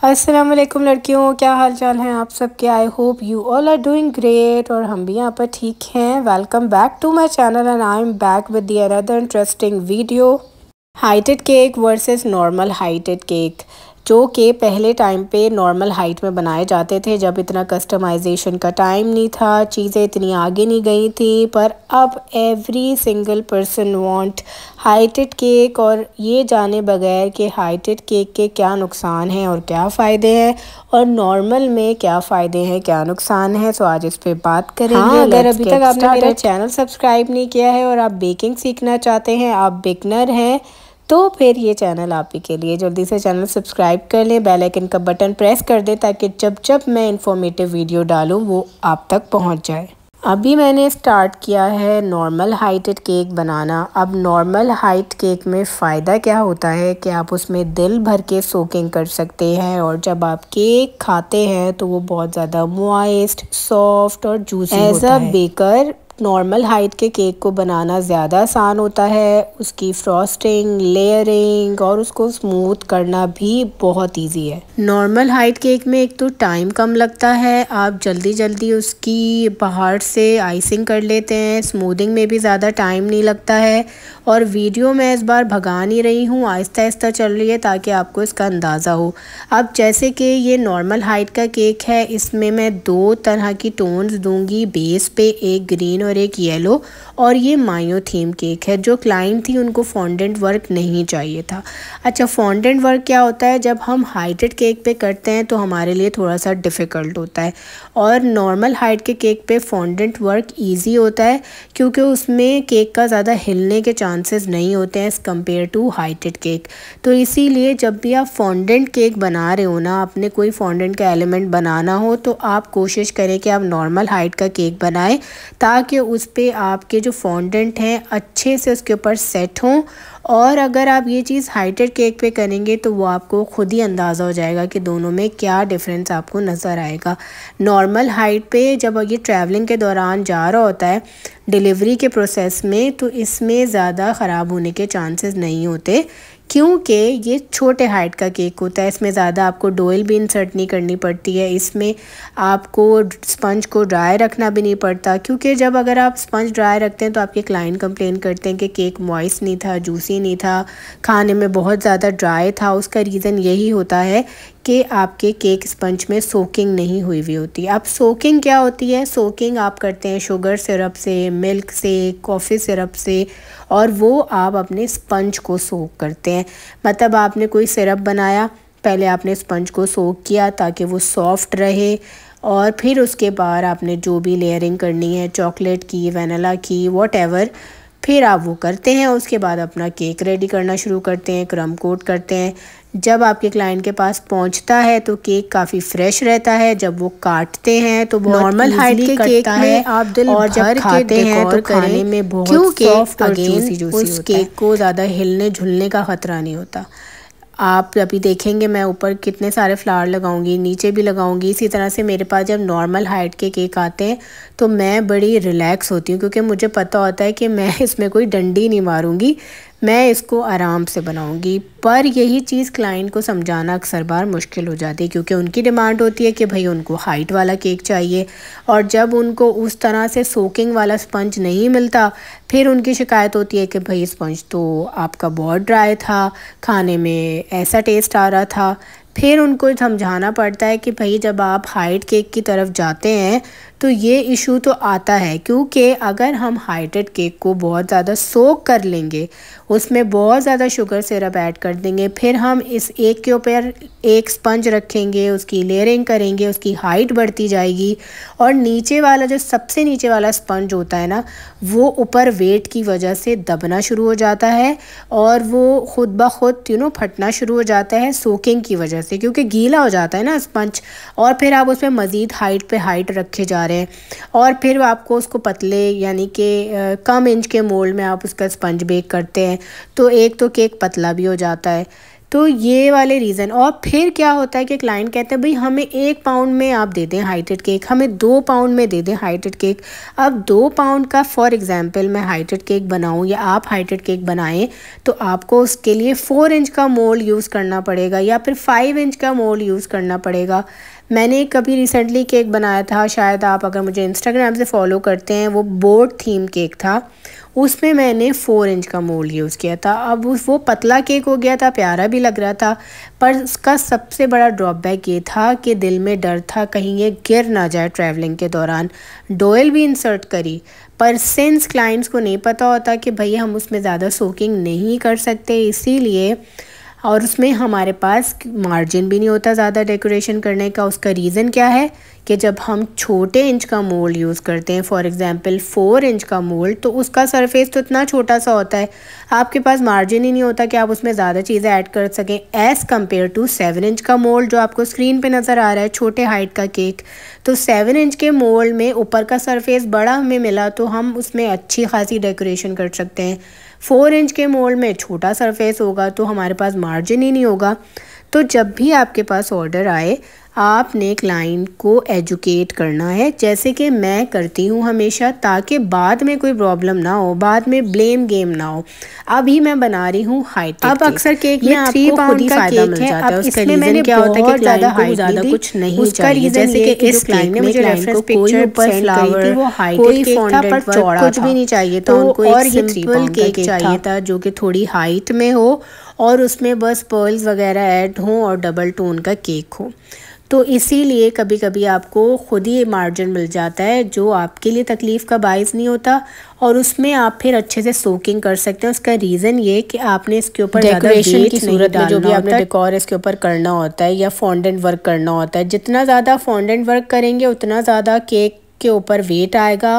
अस्सलाम वालेकुम लड़कियों, क्या हाल चाल हैं आप सबके। I hope you all are doing great और हम भी यहाँ पर ठीक हैं। Welcome back to my channel and I am back with the another interesting video. Heighted cake versus normal heighted cake, जो कि पहले टाइम पे नॉर्मल हाइट में बनाए जाते थे जब इतना कस्टमाइजेशन का टाइम नहीं था, चीज़ें इतनी आगे नहीं गई थी। पर अब every single person want heighted cake, और ये जाने बगैर कि हाइटेड केक के क्या नुकसान हैं और क्या फ़ायदे हैं और नॉर्मल में क्या फ़ायदे हैं क्या नुकसान है। सो आज इस पे बात करेंगे। हाँ, अगर अभी तक आपने मेरा चैनल सब्सक्राइब नहीं किया है और आप बेकिंग सीखना चाहते हैं, आप बिगनर हैं, तो फिर ये चैनल आप ही के लिए। जल्दी से चैनल सब्सक्राइब कर लें, बेल आइकन का बटन प्रेस कर दें ताकि जब जब मैं इंफॉर्मेटिव वीडियो डालूँ वो आप तक पहुंच जाए। अभी मैंने स्टार्ट किया है नॉर्मल हाइटेड केक बनाना। अब नॉर्मल हाइट केक में फ़ायदा क्या होता है कि आप उसमें दिल भर के सोकिंग कर सकते हैं, और जब आप केक खाते हैं तो वो बहुत ज़्यादा मॉइस्ट, सॉफ्ट और जूसी होता है। As a baker normal height के केक को बनाना ज़्यादा आसान होता है। उसकी फ्रॉस्टिंग, लेयरिंग और उसको स्मूथ करना भी बहुत इजी है। नॉर्मल हाइट केक में एक तो टाइम कम लगता है, आप जल्दी जल्दी उसकी बाहर से आइसिंग कर लेते हैं, स्मूदिंग में भी ज़्यादा टाइम नहीं लगता है। और वीडियो मैं इस बार भगा नहीं रही हूँ, आहिस्ता आहिस्ता चल रही है ताकि आपको इसका अंदाज़ा हो। अब जैसे कि ये नॉर्मल हाइट का केक है, इसमें मैं दो तरह की टोन्स दूंगी बेस पे, एक ग्रीन और एक येलो। और ये मायो थीम केक है। जो क्लाइंट थी उनको फॉन्डेंट वर्क नहीं चाहिए था। अच्छा, फॉन्डेंट वर्क क्या होता है? जब हम हाइटेड केक पे करते हैं तो हमारे लिए थोड़ा सा डिफ़िकल्ट होता है, और नॉर्मल हाइट के केक पे फॉन्डेंट वर्क ईजी होता है क्योंकि उसमें केक का ज़्यादा हिलने के चांसेस नहीं होते हैं as compare to heighted cake. तो इसीलिए जब भी आप फॉन्डेंट केक बना रहे हो ना, आपने कोई फॉन्डेंट का एलिमेंट बनाना हो, तो आप कोशिश करें कि आप नॉर्मल हाइट का केक बनाएं ताकि उस पर आपके जो फॉन्डेंट हैं अच्छे से उसके ऊपर सेट हों। और अगर आप ये चीज़ हाइटेड केक पे करेंगे तो वो आपको खुद ही अंदाज़ा हो जाएगा कि दोनों में क्या डिफरेंस आपको नज़र आएगा। नॉर्मल हाइट पे जब ये ट्रैवलिंग के दौरान जा रहा होता है डिलीवरी के प्रोसेस में, तो इसमें ज़्यादा ख़राब होने के चांसेस नहीं होते क्योंकि ये छोटे हाइट का केक होता है। इसमें ज़्यादा आपको डोइल भी इंसर्ट नहीं करनी पड़ती है, इसमें आपको स्पंज को ड्राई रखना भी नहीं पड़ता, क्योंकि जब अगर आप स्पंज ड्राई रखते हैं तो आपके क्लाइंट कंप्लेन करते हैं कि केक मॉइस्ट नहीं था, जूसी नहीं था, खाने में बहुत ज़्यादा ड्राई था। उसका रीज़न यही होता है कि आपके केक स्पंज में सोकिंग नहीं हुई हुई होती। अब सोकिंग क्या होती है? सोकिंग आप करते हैं शुगर सिरप से, मिल्क से, कॉफ़ी सिरप से, और वो आप अपने स्पंज को सोक करते हैं। मतलब आपने कोई सिरप बनाया, पहले आपने स्पंज को सोक किया ताकि वो सॉफ्ट रहे, और फिर उसके बाद आपने जो भी लेयरिंग करनी है, चॉकलेट की, वनीला की, वॉटेवर, फिर आप वो करते हैं। उसके बाद अपना केक रेडी करना शुरू करते हैं, क्रम कोट करते हैं। जब आपके क्लाइंट के पास पहुंचता है तो केक काफ़ी फ्रेश रहता है। जब वो काटते हैं तो नॉर्मल हाइट के केक में आप दिल और जब खाते हैं तो खाने में बहुत सॉफ्ट और जूसी जूसी उस केक को ज़्यादा हिलने झुलने का ख़तरा नहीं होता। आप अभी देखेंगे मैं ऊपर कितने सारे फ्लावर लगाऊंगी, नीचे भी लगाऊंगी। इसी तरह से मेरे पास जब नॉर्मल हाइट के केक आते हैं तो मैं बड़ी रिलैक्स होती हूँ क्योंकि मुझे पता होता है कि मैं इसमें कोई डंडी नहीं मारूंगी, मैं इसको आराम से बनाऊंगी। पर यही चीज़ क्लाइंट को समझाना अक्सर बार मुश्किल हो जाती है क्योंकि उनकी डिमांड होती है कि भाई उनको हाइट वाला केक चाहिए, और जब उनको उस तरह से सोकिंग वाला स्पंज नहीं मिलता फिर उनकी शिकायत होती है कि भाई स्पंज तो आपका बहुत ड्राई था, खाने में ऐसा टेस्ट आ रहा था। फिर उनको समझाना पड़ता है कि भाई जब आप हाइट केक की तरफ जाते हैं तो ये इशू तो आता है, क्योंकि अगर हम हाइटेड केक को बहुत ज़्यादा सोक कर लेंगे, उसमें बहुत ज़्यादा शुगर सिरप ऐड कर देंगे, फिर हम इस एक के ऊपर एक स्पंज रखेंगे, उसकी लेयरिंग करेंगे, उसकी हाइट बढ़ती जाएगी, और नीचे वाला जो सबसे नीचे वाला स्पंज होता है ना, वो ऊपर वेट की वजह से दबना शुरू हो जाता है और वो खुद ब खुद फटना शुरू हो जाता है सोकिंग की वजह से, क्योंकि गीला हो जाता है ना स्पंज। और फिर आप उसमें मज़ीद हाइट पे हाइट रखे जा रहे हैं, और फिर आपको उसको पतले यानी कि कम इंच के मोल्ड में आप उसका स्पंज बेक करते हैं तो एक तो केक पतला भी हो जाता है, तो ये वाले रीज़न। और फिर क्या होता है कि क्लाइंट कहते हैं भाई हमें 1 पाउंड में आप दे दें हाइटेड केक, हमें 2 पाउंड में दे दें हाइटेड केक। अब 2 पाउंड का फॉर एग्जांपल मैं हाइटेड केक बनाऊं या आप हाइटेड केक बनाएं तो आपको उसके लिए 4 इंच का मोल्ड यूज़ करना पड़ेगा या फिर 5 इंच का मोल्ड यूज़ करना पड़ेगा। मैंने कभी रिसेंटली केक बनाया था, शायद आप अगर मुझे इंस्टाग्राम से फॉलो करते हैं, वो बोर्ड थीम केक था, उसमें मैंने 4 इंच का मोल्ड यूज़ किया था। अब वो पतला केक हो गया था, प्यारा भी लग रहा था, पर उसका सबसे बड़ा ड्रॉबैक ये था कि दिल में डर था कहीं ये गिर ना जाए ट्रैवलिंग के दौरान। डोयल भी इंसर्ट करी, पर सिंस क्लाइंट्स को नहीं पता होता कि भैया हम उसमें ज़्यादा सोकिंग नहीं कर सकते, इसीलिए, और उसमें हमारे पास मार्जिन भी नहीं होता ज़्यादा डेकोरेशन करने का। उसका रीज़न क्या है कि जब हम छोटे इंच का मोल्ड यूज़ करते हैं, फॉर एग्जांपल 4 इंच का मोल्ड, तो उसका सरफेस तो इतना छोटा सा होता है, आपके पास मार्जिन ही नहीं होता कि आप उसमें ज़्यादा चीज़ें ऐड कर सकें एज़ कम्पेयर टू 7 इंच का मोल्ड जो आपको स्क्रीन पे नज़र आ रहा है, छोटे हाइट का केक। तो 7 इंच के मोल्ड में ऊपर का सरफेस बड़ा हमें मिला तो हम उसमें अच्छी खासी डेकोरेशन कर सकते हैं। 4 इंच के मोल्ड में छोटा सरफेस होगा तो हमारे पास मार्जिन ही नहीं होगा। तो जब भी आपके पास ऑर्डर आए, आपने क्लाइंट को एजुकेट करना है, जैसे कि मैं करती हूँ हमेशा, ताकि बाद में कोई प्रॉब्लम ना हो, बाद में ब्लेम गेम ना हो। अभी मैं बना रही हूँ हाइटेड। अब अक्सर केक में 3 पाउंड का केक है, अब इसमें मैंने क्या होता है कि ज़्यादा हाइट ज़्यादा कुछ नहीं चाहिए, जैसे कि इस क्लाइंट ने मुझे रेफरेंस पिक्चर पर फ्लावर वो हाइटेड केक था पर चौड़ा कुछ भी नहीं चाहिए था उनको, और ये सिंपल केक चाहिए था जो कि थोड़ी हाइट में हो और उसमें बस पर्ल्स वगैरह ऐड हों और डबल टोन का केक हो। तो इसीलिए कभी कभी आपको खुद ही मार्जिन मिल जाता है जो आपके लिए तकलीफ़ का बाइस नहीं होता, और उसमें आप फिर अच्छे से सोकिंग कर सकते हैं। उसका रीज़न ये कि आपने इसके ऊपर डेकोरेशन की सूरत में जो भी आपने डेकोर इसके ऊपर करना होता है या फॉन्डेंट वर्क करना होता है, जितना ज़्यादा फॉन्डेंट वर्क करेंगे उतना ज़्यादा केक के ऊपर वेट आएगा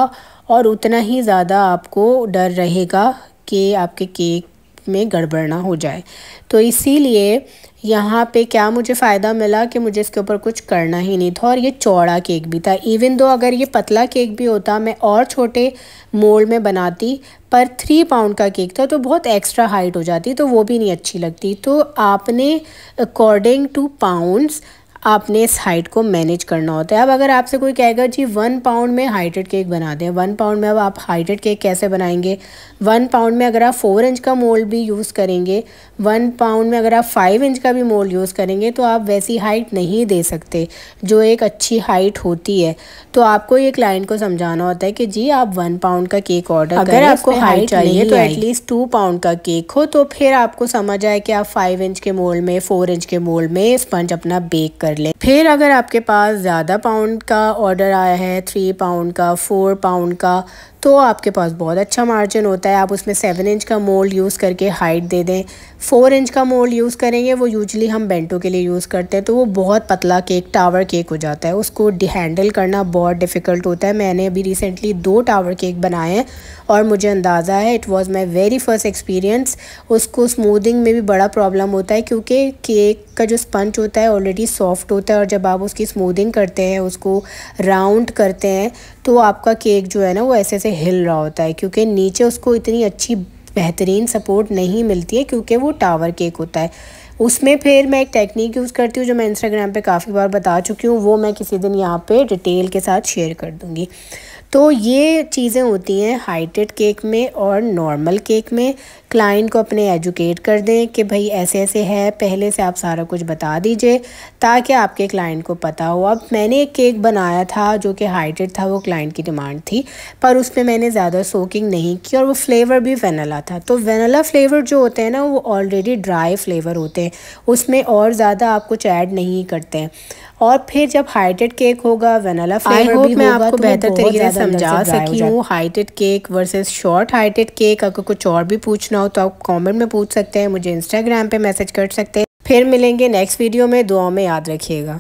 और उतना ही ज़्यादा आपको डर रहेगा कि आपके केक में गड़बड़ ना हो जाए। तो इसीलिए यहाँ पे क्या मुझे फ़ायदा मिला कि मुझे इसके ऊपर कुछ करना ही नहीं था, और ये चौड़ा केक भी था। इवन दो अगर ये पतला केक भी होता मैं और छोटे मोल्ड में बनाती, पर 3 पाउंड का केक था तो बहुत एक्स्ट्रा हाइट हो जाती, तो वो भी नहीं अच्छी लगती। तो आपने अकॉर्डिंग टू पाउंड्स आपने इस हाइट को मैनेज करना होता है। अब अगर आपसे कोई कहेगा जी 1 पाउंड में हाइटेड केक बना दें, 1 पाउंड में अब आप हाइटेड केक कैसे बनाएंगे? 1 पाउंड में अगर आप 4 इंच का मोल्ड भी यूज़ करेंगे, 1 पाउंड में अगर आप 5 इंच का भी मोल्ड यूज़ करेंगे तो आप वैसी हाइट नहीं दे सकते जो एक अच्छी हाइट होती है। तो आपको ये क्लाइंट को समझाना होता है कि जी आप 1 पाउंड का केक ऑर्डर करें, अगर आपको हाइट चाहिए तो एटलीस्ट 2 पाउंड का केक हो, तो फिर आपको समझ आए कि आप 5 इंच के मोल्ड में, 4 इंच के मोल्ड में स्पंज अपना बेक कर लें। फिर अगर आपके पास ज़्यादा पाउंड का ऑर्डर आया है, 3 पाउंड का, 4 पाउंड का, तो आपके पास बहुत अच्छा मार्जिन होता है। आप उसमें 7 इंच का मोल्ड यूज़ करके हाइट दे दें। 4 इंच का मोल्ड यूज़ करेंगे, वो यूजुअली हम बेंटो के लिए यूज़ करते हैं, तो वो बहुत पतला केक, टावर केक हो जाता है, उसको हैंडल करना बहुत डिफ़िकल्ट होता है। मैंने अभी रिसेंटली 2 टावर केक बनाए हैं और मुझे अंदाज़ा है it was my very first experience. उसको स्मूदिंग में भी बड़ा प्रॉब्लम होता है क्योंकि केक का जो स्पंज होता है ऑलरेडी सॉफ्ट होता है, और जब आप उसकी स्मूदिंग करते हैं, उसको राउंड करते हैं, तो आपका केक जो है ना वो ऐसे हिल रहा होता है, क्योंकि नीचे उसको इतनी अच्छी बेहतरीन सपोर्ट नहीं मिलती है क्योंकि वो टावर केक होता है। उसमें फिर मैं एक टेक्निक यूज़ करती हूँ जो मैं इंस्टाग्राम पे काफ़ी बार बता चुकी हूँ, वो मैं किसी दिन यहाँ पे डिटेल के साथ शेयर कर दूँगी। तो ये चीज़ें होती हैं हाइटेड केक में और नॉर्मल केक में। क्लाइंट को अपने एजुकेट कर दें कि भाई ऐसे ऐसे है, पहले से आप सारा कुछ बता दीजिए ताकि आपके क्लाइंट को पता हो। अब मैंने एक केक बनाया था जो कि हाइटेड था, वो क्लाइंट की डिमांड थी, पर उसमें मैंने ज़्यादा सोकिंग नहीं की और वो फ्लेवर भी वेनिला था। तो वेनिला फ्लेवर जो होते हैं ना वो ऑलरेडी ड्राई फ्लेवर होते हैं, उसमें और ज़्यादा आप कुछ ऐड नहीं करते हैं। और फिर जब हाइटेड केक होगा, वेनिला फ्लेवर भी मैं आपको बेहतर तरीके से समझा सकी हूँ heighted cake versus short heighted cake. अगर कुछ और भी पूछना हो तो आप कमेंट में पूछ सकते हैं, मुझे इंस्टाग्राम पे मैसेज कर सकते हैं। फिर मिलेंगे नेक्स्ट वीडियो में, दुआ में याद रखिएगा।